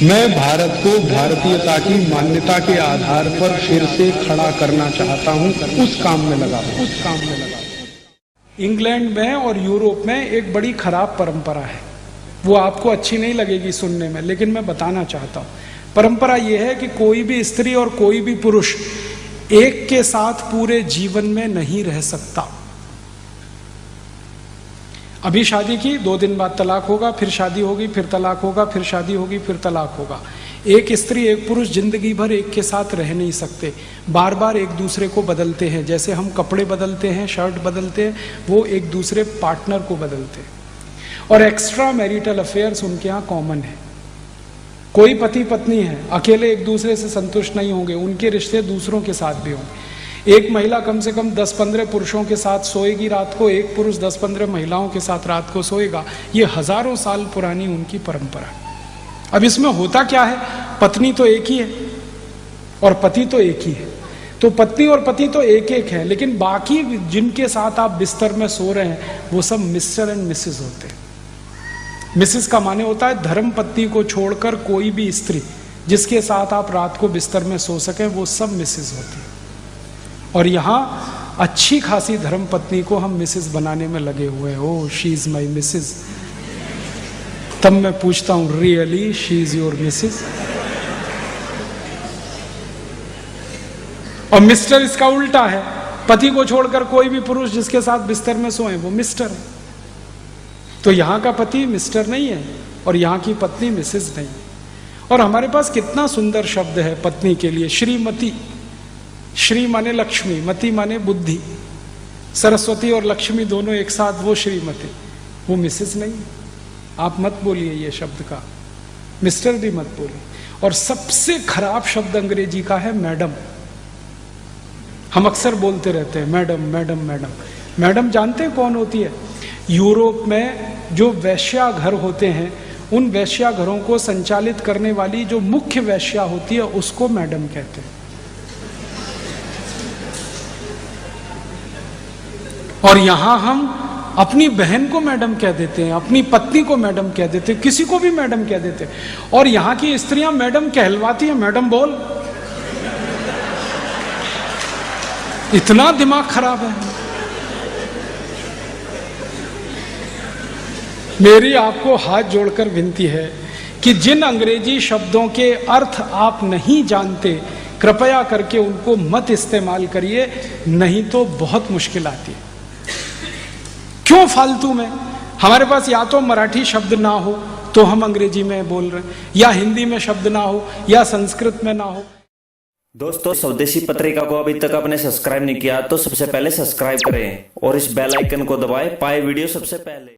मैं भारत को भारतीयता की मान्यता के आधार पर फिर से खड़ा करना चाहता हूं, उस काम में लगा। इंग्लैंड में और यूरोप में एक बड़ी खराब परंपरा है, वो आपको अच्छी नहीं लगेगी सुनने में, लेकिन मैं बताना चाहता हूं। परंपरा यह है कि कोई भी स्त्री और कोई भी पुरुष एक के साथ पूरे जीवन में नहीं रह सकता। अभी शादी की, 2 दिन बाद तलाक होगा, फिर शादी होगी, फिर तलाक होगा, फिर शादी होगी, फिर तलाक होगा। एक स्त्री एक पुरुष जिंदगी भर एक के साथ रह नहीं सकते, बार बार एक दूसरे को बदलते हैं। जैसे हम कपड़े बदलते हैं, शर्ट बदलते हैं, वो एक दूसरे पार्टनर को बदलते हैं। और एक्स्ट्रा मैरिटल अफेयर्स उनके यहाँ कॉमन है। कोई पति पत्नी है, अकेले एक दूसरे से संतुष्ट नहीं होंगे, उनके रिश्ते दूसरों के साथ भी होंगे। एक महिला कम से कम 10-15 पुरुषों के साथ सोएगी रात को, एक पुरुष 10-15 महिलाओं के साथ रात को सोएगा। ये हजारों साल पुरानी उनकी परंपरा है। अब इसमें होता क्या है, पत्नी तो एक ही है और पति तो एक ही है, तो पत्नी और पति तो एक एक है, लेकिन बाकी जिनके साथ आप बिस्तर में सो रहे हैं वो सब मिस्टर एंड मिसेस होते हैं। मिसेस का माने होता है धर्म पत्नी को छोड़कर कोई भी स्त्री जिसके साथ आप रात को बिस्तर में सो सकें, वो सब मिसेस होती है। और यहाँ अच्छी खासी धर्म पत्नी को हम मिसेस बनाने में लगे हुए हैं। Oh she is my Mrs. तब मैं पूछता हूं, really she is your Mrs? और मिस्टर इसका उल्टा है, पति को छोड़कर कोई भी पुरुष जिसके साथ बिस्तर में सोए वो मिस्टर है। तो यहां का पति मिस्टर नहीं है और यहां की पत्नी मिसेस नहीं है। और हमारे पास कितना सुंदर शब्द है पत्नी के लिए, श्रीमती। श्री माने लक्ष्मी, मति माने बुद्धि। सरस्वती और लक्ष्मी दोनों एक साथ, वो श्रीमती, वो मिसेस नहीं। आप मत बोलिए ये शब्द का, मिस्टर भी मत बोलिए। और सबसे खराब शब्द अंग्रेजी का है मैडम। हम अक्सर बोलते रहते हैं मैडम मैडम मैडम। मैडम जानते हैं कौन होती है? यूरोप में जो वैश्या घर होते हैं, उन वैश्या घरों को संचालित करने वाली जो मुख्य वैश्या होती है उसको मैडम कहते हैं। और यहां हम अपनी बहन को मैडम कह देते हैं, अपनी पत्नी को मैडम कह देते हैं, किसी को भी मैडम कह देते हैं। और यहां की स्त्रियां मैडम कहलवाती हैं, मैडम बोल। इतना दिमाग खराब है। मेरी आपको हाथ जोड़कर विनती है कि जिन अंग्रेजी शब्दों के अर्थ आप नहीं जानते, कृपया करके उनको मत इस्तेमाल करिए, नहीं तो बहुत मुश्किल आती है। क्यों फालतू में? हमारे पास या तो मराठी शब्द ना हो तो हम अंग्रेजी में बोल रहे हैं, या हिंदी में शब्द ना हो, या संस्कृत में ना हो। दोस्तों, स्वदेशी पत्रिका को अभी तक आपने सब्सक्राइब नहीं किया तो सबसे पहले सब्सक्राइब करें और इस बेल आइकन को दबाएं, पाए वीडियो सबसे पहले।